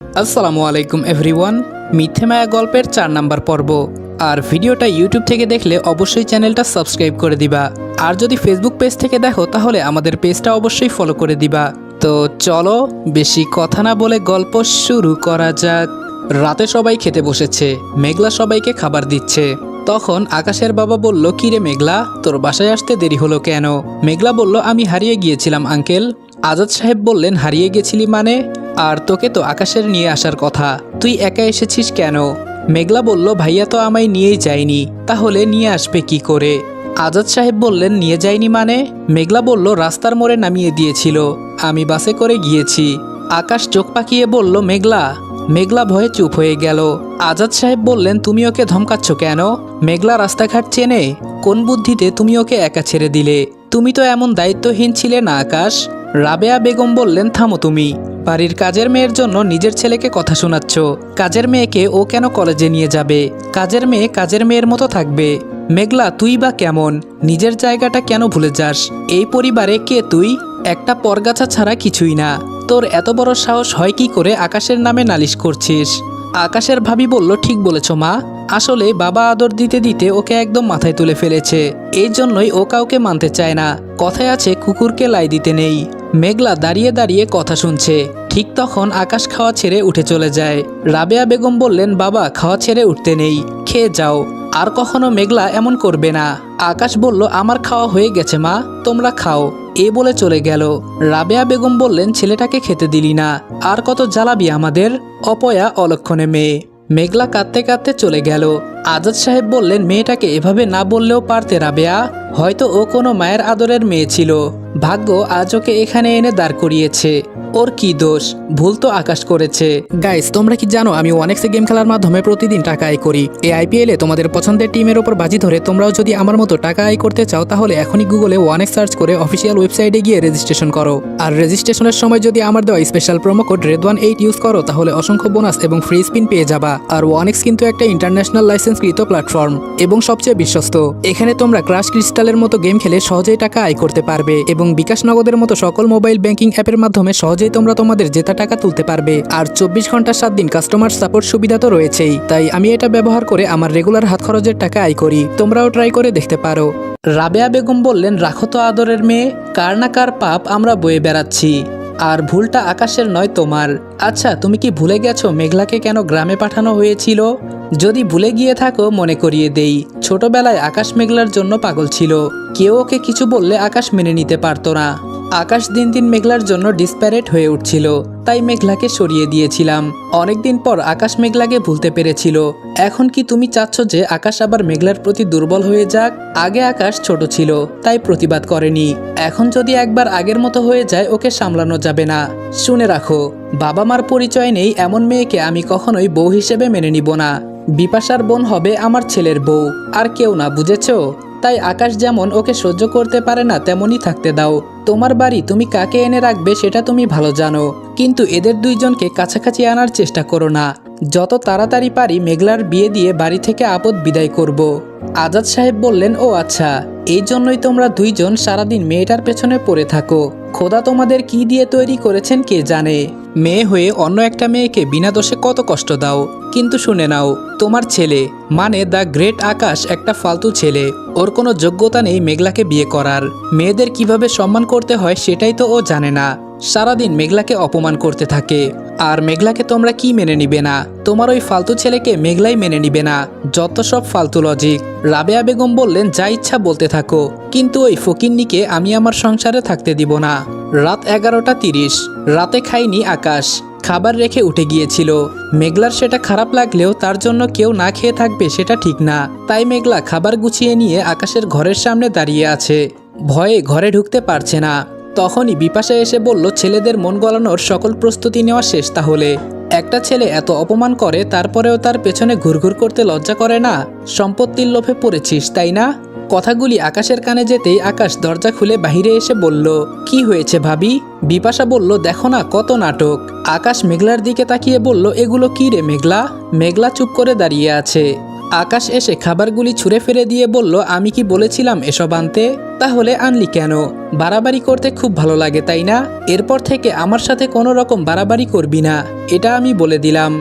আসসালামু আলাইকুম এভরিওয়ান। মিথ্যে মায়া গল্পের 4 নাম্বার পর্ব। আর ভিডিওটা ইউটিউব থেকে দেখলে অবশ্যই চ্যানেলটা সাবস্ক্রাইব করে দিবা। আর যদি ফেসবুক পেজ থেকে দেখো তাহলে আমাদের পেজটা অবশ্যই ফলো করে দিবা। তো চলো বেশি কথা না বলে গল্প শুরু করা যাক। রাতে সবাই খেতে বসেছে, মেঘলা সবাইকে খাবার দিচ্ছে। তখন আকাশের বাবা বলল, কিরে মেঘলা, তোর বাসায় আসতে দেরি হলো কেন? মেঘলা বলল, আমি হারিয়ে গিয়েছিলাম আঙ্কেল। আজাদ সাহেব বললেন, হারিয়ে গেছিলি মানে? আর তোকে তো আকাশের নিয়ে আসার কথা, তুই একা এসেছিস কেন? মেঘলা বলল, ভাইয়া তো আমায় নিয়েই যায়নি, তাহলে নিয়ে আসবে কি করে? আজাদ সাহেব বললেন, নিয়ে যায়নি মানে? মেঘলা বলল, রাস্তার মোড়ে নামিয়ে দিয়েছিল, আমি বাসে করে গিয়েছি। আকাশ চোখ পাকিয়ে বলল, মেঘলা? মেঘলা ভয়ে চুপ হয়ে গেল। আজাদ সাহেব বললেন, তুমি ওকে ধমকাচ্ছ কেন? মেঘলা রাস্তাঘাট চেনে, কোন বুদ্ধিতে তুমি ওকে একা ছেড়ে দিলে? তুমি তো এমন দায়িত্বহীন ছিলে না আকাশ। রাবেয়া বেগম বললেন, থামো তুমি, বাড়ির কাজের মেয়ের জন্য নিজের ছেলেকে কথা শোনাচ্ছ। কাজের মেয়েকে ও কেন কলেজে নিয়ে যাবে? কাজের মেয়ে কাজের মেয়ের মতো থাকবে। মেঘলা, তুই বা কেমন? নিজের জায়গাটা কেন ভুলে যাস? এই পরিবারে কে তুই? একটা পরগাছা ছাড়া কিছুই না। তোর এত বড় সাহস হয় কি করে আকাশের নামে নালিশ করছিস? আকাশের ভাবি বলল, ঠিক বলেছ মা, আসলে বাবা আদর দিতে দিতে ওকে একদম মাথায় তুলে ফেলেছে, এই জন্যই ও কাউকে মানতে চায় না। কথায় আছে, কুকুরকে লাই দিতে নেই। মেঘলা দাঁড়িয়ে দাঁড়িয়ে কথা শুনছে। ঠিক তখন আকাশ খাওয়া ছেড়ে উঠে চলে যায়। রাবেয়া বেগম বললেন, বাবা খাওয়া ছেড়ে উঠতে নেই, খেয়ে যাও, আর কখনো মেঘলা এমন করবে না। আকাশ বলল, আমার খাওয়া হয়ে গেছে মা, তোমরা খাও, এ বলে চলে গেল। রাবেয়া বেগম বললেন, ছেলেটাকে খেতে দিলি না, আর কত জ্বালাবি আমাদের? অপয়া অলক্ষণে মেয়ে। মেঘলা কাঁদতে কাঁদতে চলে গেল। আজাদ সাহেব বললেন, মেয়েটাকে এভাবে না বললেও পারতে রাবেয়া, হয়তো ও কোনো মায়ের আদরের মেয়ে ছিল, ভাগ্য আজ ওকে এখানে এনে দাঁড় করিয়েছে। ওর কি দোষ? ভুল তো আকাশ করেছে। গাইস, তোমরা কি জানো আমি ওয়ানেক্সে গেম খেলার মাধ্যমে প্রতিদিন টাকা আয় করি? এই আইপিএলে তোমাদের পছন্দের টিমের ওপর বাজি ধরে তোমরাও যদি আমার মতো টাকা আয় করতে চাও তাহলে এখনই গুগলে ওয়ানেক্স সার্চ করে অফিসিয়াল ওয়েবসাইটে গিয়ে রেজিস্ট্রেশন করো। আর রেজিস্ট্রেশনের সময় যদি আমার দেওয়া special promo code RED18 use করো তাহলে অসংখ্য বোনাস এবং ফ্রি স্পিন পেয়ে যাবা। আর ওয়ানেক্স কিন্তু একটা ইন্টারন্যাশনাল লাইসেন্সকৃত প্ল্যাটফর্ম এবং সবচেয়ে বিশ্বস্ত। এখানে তোমরা ক্রাশ ক্রিস্টালের মতো গেম খেলে সহজেই টাকা আয় করতে পারবে এবং বিকাশ নগদের মতো সকল মোবাইল ব্যাংকিং অ্যাপের মাধ্যমে সহজেই তোমরা তোমাদের জেতা টাকা তুলতে পারবে। আর 24 ঘন্টা 7 দিন কাস্টমার সাপোর্ট সুবিধা তো রয়েছেই। তাই আমি এটা ব্যবহার করে আমার রেগুলার হাত খরচের টাকা আয় করি, তোমরাও ট্রাই করে দেখতে পারো। রাবেয়া বেগম বললেন, রাখো তো আদরের মেয়ে, কার না কার পাপ আমরা বয়ে বেড়াচ্ছি, আর ভুলটা আকাশের নয় তোমার। আচ্ছা, তুমি কি ভুলে গেছো মেঘলাকে কেন গ্রামে পাঠানো হয়েছিল? যদি ভুলে গিয়ে থাকো মনে করিয়ে দেই, ছোটবেলায় আকাশ মেঘলার জন্য পাগল ছিল। কেউ ওকে কিছু বললে আকাশ মেনে নিতে পারতো না। আকাশ দিন দিন মেঘলার জন্য ডিসপ্যারেট হয়ে উঠছিল, তাই মেঘলাকে সরিয়ে দিয়েছিলাম। অনেকদিন পর আকাশ মেঘলাকে ভুলতে পেরেছিল। এখন কি তুমি চাচ্ছ যে আকাশ আবার মেঘলার প্রতি দুর্বল হয়ে যাক? আগে আকাশ ছোট ছিল তাই প্রতিবাদ করেনি, এখন যদি একবার আগের মতো হয়ে যায় ওকে সামলানো যাবে না। শুনে রাখো, বাবা মার পরিচয় নেই এমন মেয়েকে আমি কখনোই বউ হিসেবে মেনে নিব না। বিপাশার বোন হবে আমার ছেলের বউ, আর কেউ না, বুঝেছো? তাই আকাশ যেমন ওকে সহ্য করতে পারে না তেমনই থাকতে দাও। তোমার বাড়ি তুমি কাকে এনে রাখবে সেটা তুমি ভালো জানো, কিন্তু এদের দুইজনকে কাছাকাছি আনার চেষ্টা করো না। যত তাড়াতাড়ি পারি মেঘলার বিয়ে দিয়ে বাড়ি থেকে আপদ বিদায় করব। আজাদ সাহেব বললেন, ও আচ্ছা, এই জন্যই তোমরা দুইজন সারাদিন মেয়েটার পেছনে পড়ে থাকো। খোদা তোমাদের কি দিয়ে তৈরি করেছেন কে জানে। মেয়ে হয়ে অন্য একটা মেয়েকে বিনা দোষে কত কষ্ট দাও। কিন্তু শুনে নাও, তোমার ছেলে মানে দ্য গ্রেট আকাশ একটা ফালতু ছেলে, ওর কোনো যোগ্যতা নেই মেঘলাকে বিয়ে করার। মেয়েদের কিভাবে সম্মান করতে হয় সেটাই তো ও জানে না। সারাদিন মেঘলাকে অপমান করতে থাকে। আর মেঘলাকে তোমরা কি মেনে নিবে না? তোমার ওই ফালতু ছেলেকে মেঘলাই মেনে নিবে না। যত সব ফালতু লজিক। রাবেয়া বেগম বললেন, যা ইচ্ছা বলতে থাকো, কিন্তু ওই ফকিন্নিকে আমি আমার সংসারে থাকতে দিব না। রাত 11:30। রাতে খায়নি আকাশ, খাবার রেখে উঠে গিয়েছিল। মেঘলার সেটা খারাপ লাগলেও তার জন্য কেউ না খেয়ে থাকবে সেটা ঠিক না। তাই মেঘলা খাবার গুছিয়ে নিয়ে আকাশের ঘরের সামনে দাঁড়িয়ে আছে, ভয়ে ঘরে ঢুকতে পারছে না। তখনই বিপাশা এসে বলল, ছেলেদের মন গলানোর সকল প্রস্তুতি নেওয়া শেষ তাহলে? একটা ছেলে এত অপমান করে তারপরেও তার পেছনে ঘুরঘুর করতে লজ্জা করে না? সম্পত্তির লোভে পড়েছিস তাই না? কথাগুলি আকাশের কানে যেতেই আকাশ দরজা খুলে বাহিরে এসে বলল, কি হয়েছে ভাবি? বিপাশা বলল, দেখো না কত নাটক। আকাশ মেঘলার দিকে তাকিয়ে বলল, এগুলো কি রে মেঘলা? মেঘলা চুপ করে দাঁড়িয়ে আছে। আকাশ এসে খাবারগুলি ছুঁড়ে ফেলে দিয়ে বলল, আমি কি বলেছিলাম এসব আনতে? তাহলে আনলি কেন? বাড়াবাড়ি করতে খুব ভালো লাগে তাই না? এরপর থেকে আমার সাথে কোনো রকম বাড়াবাড়ি করবি না, এটা আমি বলে দিলাম।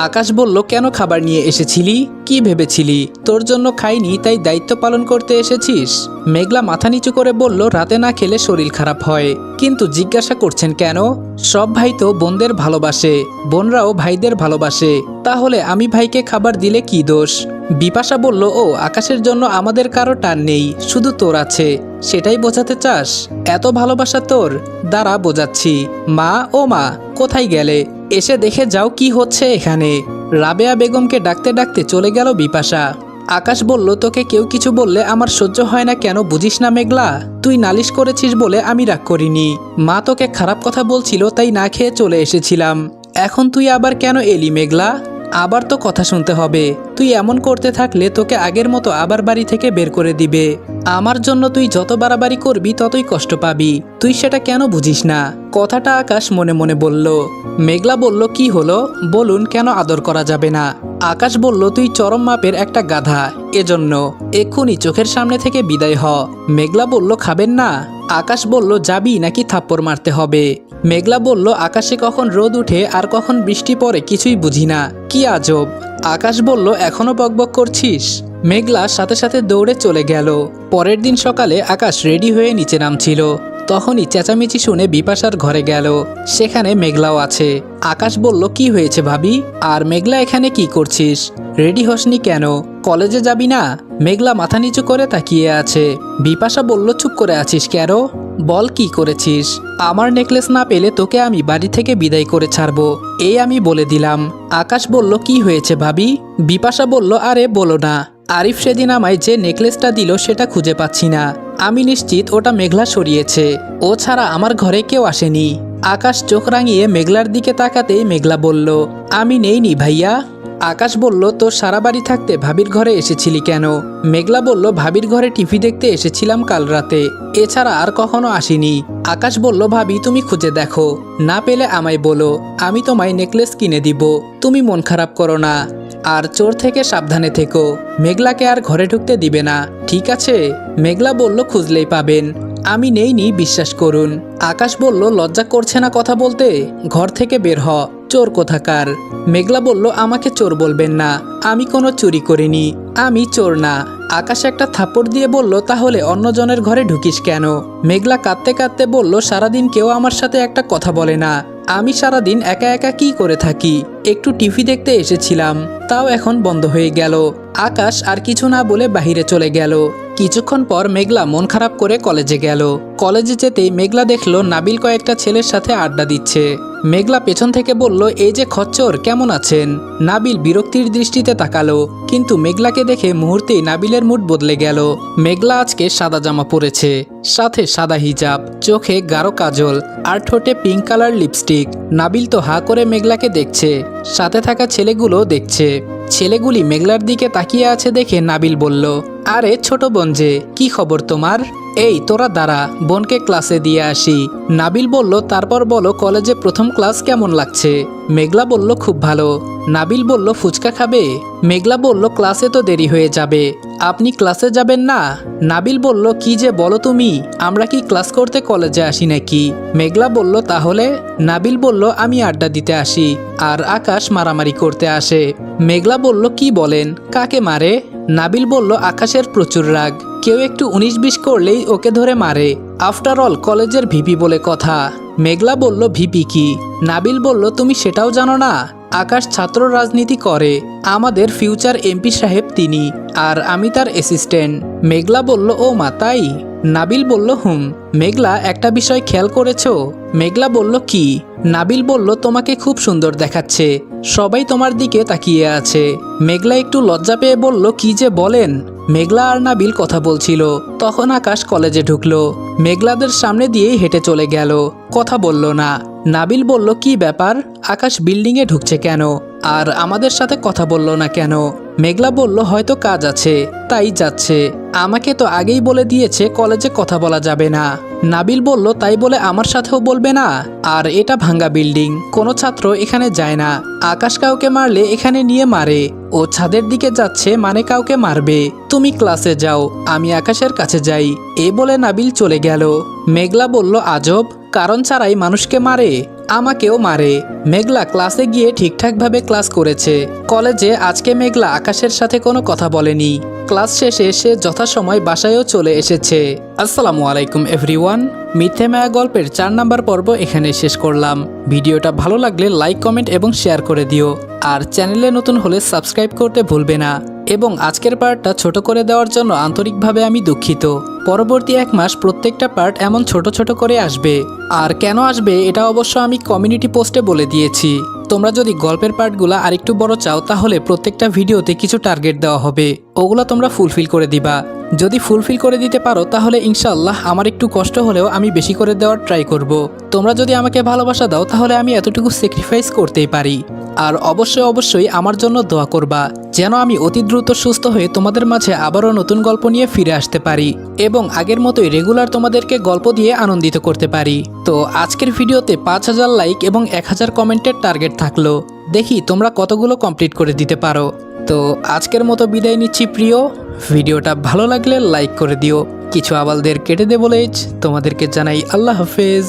আকাশ বলল, কেন খাবার নিয়ে এসেছিলি? কি ভেবেছিলি তোর জন্য খাইনি তাই দায়িত্ব পালন করতে এসেছিস? মেঘলা মাথা নিচু করে বলল, রাতে না খেলে শরীর খারাপ হয়। কিন্তু জিজ্ঞাসা করছেন কেন? সব ভাই তো বোনদের ভালোবাসে, বোনরাও ভাইদের ভালোবাসে, তাহলে আমি ভাইকে খাবার দিলে কি দোষ? বিপাশা বলল, ও আকাশের জন্য আমাদের কারো টান নেই, শুধু তোর আছে, সেটাই বোঝাতে চাস? এত ভালোবাসা তোর? দাঁড়া বোঝাচ্ছি। মা, ও মা, কোথায় গেলে? এসে দেখে যাও কি হচ্ছে এখানে। রাবেয়া বেগমকে ডাকতে ডাকতে চলে গেল বিপাশা। আকাশ বলল, তোকে কেউ কিছু বললে আমার সহ্য হয় না কেন বুঝিস না মেঘলা? তুই নালিশ করেছিস বলে আমি রাগ করিনি। মা তোকে খারাপ কথা বলছিল তাই না খেয়ে চলে এসেছিলাম। এখন তুই আবার কেন এলি মেঘলা? আবার তো কথা শুনতে হবে। তুই এমন করতে থাকলে তোকে আগের মতো আবার বাড়ি থেকে বের করে দিবে। আমার জন্য তুই যত বাড়াবাড়ি করবি ততই কষ্ট পাবি। তুই সেটা কেন বুঝিস না? কথাটা আকাশ মনে মনে বলল। মেঘলা বলল, কি হলো বলুন, কেন আদর করা যাবে না? আকাশ বলল, তুই চরম মাপের একটা গাধা, এজন্য এক্ষুনি চোখের সামনে থেকে বিদায় হ। মেঘলা বলল, খাবেন না? আকাশ বলল, যাবি নাকি থাপ্পড় মারতে হবে? মেঘলা বলল, আকাশে কখন রোদ উঠে আর কখন বৃষ্টি পড়ে কিছুই বুঝি না, কি আজব। আকাশ বলল, এখনো বকবক করছিস? মেঘলা সাথে সাথে দৌড়ে চলে গেল। পরের দিন সকালে আকাশ রেডি হয়ে নিচে নামছিল, তখনই চেঁচামেচি শুনে বিপাশার ঘরে গেল। সেখানে মেঘলাও আছে। আকাশ বলল, কি হয়েছে ভাবি? আর মেঘলা এখানে কি করছিস? রেডি হসনি কেন? কলেজে যাবি না? মেঘলা মাথা নিচু করে তাকিয়ে আছে। বিপাশা বলল, চুপ করে আছিস কেন? বল কি করেছিস? আমার নেকলেস না পেলে তোকে আমি বাড়ি থেকে বিদায় করে ছাড়বো, এই আমি বলে দিলাম। আকাশ বলল, কি হয়েছে ভাবি? বিপাশা বলল, আরে বলো না, আরিফ সেদিন আমায় যে নেকলেসটা দিল সেটা খুঁজে পাচ্ছি না। আমি নিশ্চিত ওটা মেঘলা সরিয়েছে, ও ছাড়া আমার ঘরে কেউ আসেনি। আকাশ চোখ রাঙিয়ে মেঘলার দিকে তাকাতেই মেঘলা বলল, আমি নেইনি ভাইয়া। আকাশ বলল, তোর সারা বাড়ি থাকতে ভাবির ঘরে এসেছিলি কেন? মেঘলা বলল, ভাবির ঘরে টিভি দেখতে এসেছিলাম কাল রাতে, এছাড়া আর কখনো আসিনি। আকাশ বলল, ভাবি তুমি খুঁজে দেখো, না পেলে আমায় বলো, আমি তোমায় নেকলেস কিনে দিব, তুমি মন খারাপ করো না। আর চোর থেকে সাবধানে থেকো, মেঘলাকে আর ঘরে ঢুকতে দিবে না, ঠিক আছে? মেঘলা বলল, খুঁজলেই পাবেন, আমি নেইনি, বিশ্বাস করুন। আকাশ বলল, লজ্জা করছে না কথা বলতে? ঘর থেকে বের হ, চোর কোথাকার। মেঘলা বলল, আমাকে চোর বলবেন না, আমি কোনো চুরি করিনি, আমি চোর না। আকাশ একটা থাপ্পড় দিয়ে বলল, তাহলে অন্যজনের ঘরে ঢুকিস কেন? মেঘলা কাঁদতে কাঁদতে বলল, সারাদিন কেউ আমার সাথে একটা কথা বলে না, আমি সারাদিন একা একা কি করে থাকি? একটু টিভি দেখতে এসেছিলাম, তাও এখন বন্ধ হয়ে গেল। আকাশ আর কিছু না বলে বাহিরে চলে গেল। কিছুক্ষণ পর মেঘলা মন খারাপ করে কলেজে গেল। কলেজে যেতেই মেঘলা দেখলো নাবিল কয়েকটা ছেলের সাথে আড্ডা দিচ্ছে। মেঘলা পেছন থেকে বলল, এই যে খচ্চর, কেমন আছেন? নাবিল বিরক্তির দৃষ্টিতে তাকালো, কিন্তু মেঘলাকে দেখে মুহূর্তেই নাবিলের মুড বদলে গেল। মেঘলা আজকে সাদা জামা পরেছে, সাথে সাদা হিজাব, চোখে গাঢ় কাজল আর ঠোঁটে পিঙ্ক কালার লিপস্টিক। নাবিল তো হা করে মেঘলাকে দেখছে, সাথে থাকা ছেলেগুলো দেখছে। ছেলেগুলি মেঘলার দিকে তাকিয়ে আছে দেখে নাবিল বলল, আরে ছোট বোন যে, কি খবর তোমার? এই তোরা দাঁড়া, বোনকে ক্লাসে দিয়ে আসি। নাবিল বলল, তারপর বলো কলেজে প্রথম ক্লাস কেমন লাগছে? মেঘলা বলল, খুব ভালো। নাবিল বলল, ফুচকা খাবে? মেঘলা বলল, ক্লাসে তো দেরি হয়ে যাবে, আপনি ক্লাসে যাবেন না? নাবিল বলল, কি যে বলো তুমি, আমরা কি ক্লাস করতে কলেজে আসি নাকি? মেঘলা বলল, তাহলে? নাবিল বলল, আমি আড্ডা দিতে আসি, আর আকাশ মারামারি করতে আসে। মেঘলা বলল, কি বলেন, কাকে মারে? নাবিল বলল, আকাশের প্রচুর রাগ, কেউ একটু 19-20 করলেই ওকে ধরে মারে। আফটার অল কলেজের ভিপি বলে কথা। মেঘলা বলল, ভিপি কি? নাবিল বলল, তুমি সেটাও জানো না? আকাশ ছাত্র রাজনীতি করে, আমাদের ফিউচার এমপি সাহেব তিনি, আর আমি তার অ্যাসিস্ট্যান্ট। মেঘলা বলল, ও মা তাই? নাবিল বলল, হুম। মেঘলা একটা বিষয় খেয়াল করেছো? মেঘলা বলল, কি? নাবিল বলল, তোমাকে খুব সুন্দর দেখাচ্ছে, সবাই তোমার দিকে তাকিয়ে আছে। মেঘলা একটু লজ্জা পেয়ে বলল, কি যে বলেন? মেঘলা আর নাবিল কথা বলছিল, তখন আকাশ কলেজে ঢুকলো। মেঘলাদের সামনে দিয়েই হেঁটে চলে গেল। কথা বলল না। নাবিল বলল, কি ব্যাপার, আকাশ বিল্ডিংয়ে ঢুকছে কেন আর আমাদের সাথে কথা বলল না কেন? মেঘলা বলল, হয়তো কাজ আছে তাই যাচ্ছে। আমাকে তো আগেই বলে দিয়েছে কলেজে কথা বলা যাবে না। নাবিল বলল, তাই বলে আমার সাথেও বলবে না? আর এটা ভাঙ্গা বিল্ডিং, কোনো ছাত্র এখানে যায় না। আকাশ কাউকে মারলে এখানে নিয়ে মারে। ও ছাদের দিকে যাচ্ছে মানে কাউকে মারবে। তুমি ক্লাসে যাও, আমি আকাশের কাছে যাই। এ বলে নাবিল চলে গেল। মেঘলা বলল, আজব, কারণ ছাড়াই মানুষকে মারে, আমাকেও মারে। মেঘলা ক্লাসে গিয়ে ঠিকঠাকভাবে ক্লাস করেছে। কলেজে আজকে মেঘলা আকাশের সাথে কোনো কথা বলেনি। ক্লাস শেষে সে যথাসময় বাসায়ও চলে এসেছে। আসসালামু আলাইকুম এভরিওয়ান, মিথ্যে মায়া গল্পের 4 নাম্বার পর্ব এখানে শেষ করলাম। ভিডিওটা ভালো লাগলে লাইক, কমেন্ট এবং শেয়ার করে দিও। আর চ্যানেলে নতুন হলে সাবস্ক্রাইব করতে ভুলবে না। এবং আজকের পার্টটা ছোট করে দেওয়ার জন্য আন্তরিকভাবে আমি দুঃখিত। পরবর্তী 1 মাস প্রত্যেকটা পার্ট এমন ছোট ছোট করে আসবে। আর কেন আসবে এটা অবশ্য আমি কমিউনিটি পোস্টে বলে দিয়েছি। তোমরা যদি গল্পের পার্টগুলো আরেকটু বড় চাও তাহলে প্রত্যেকটা ভিডিওতে কিছু টার্গেট দেওয়া হবে, ওগুলো তোমরা ফুলফিল করে দিবা। যদি ফুলফিল করে দিতে পারো তাহলে ইনশাআল্লাহ আমার একটু কষ্ট হলেও আমি বেশি করে দেওয়ার ট্রাই করব। তোমরা যদি আমাকে ভালোবাসা দাও তাহলে আমি এতটুকু স্যাক্রিফাইস করতেই পারি। আর অবশ্যই আমার জন্য দোয়া করবা যেন আমি অতি দ্রুত সুস্থ হয়ে তোমাদের মাঝে আবারও নতুন গল্প নিয়ে ফিরে আসতে পারি এবং আগের মতোই রেগুলার তোমাদেরকে গল্প দিয়ে আনন্দিত করতে পারি। তো আজকের ভিডিওতে 5000 লাইক এবং 1000 কমেন্টের টার্গেট থাকলো। দেখি তোমরা কতগুলো কমপ্লিট করে দিতে পারো। তো আজকের মতো বিদায় নিচ্ছি প্রিয়। ভিডিওটা ভালো লাগলে লাইক করে দিও। কিছু আবালদের কেটে দে বলেই তোমাদেরকে জানাই আল্লাহ হাফেজ।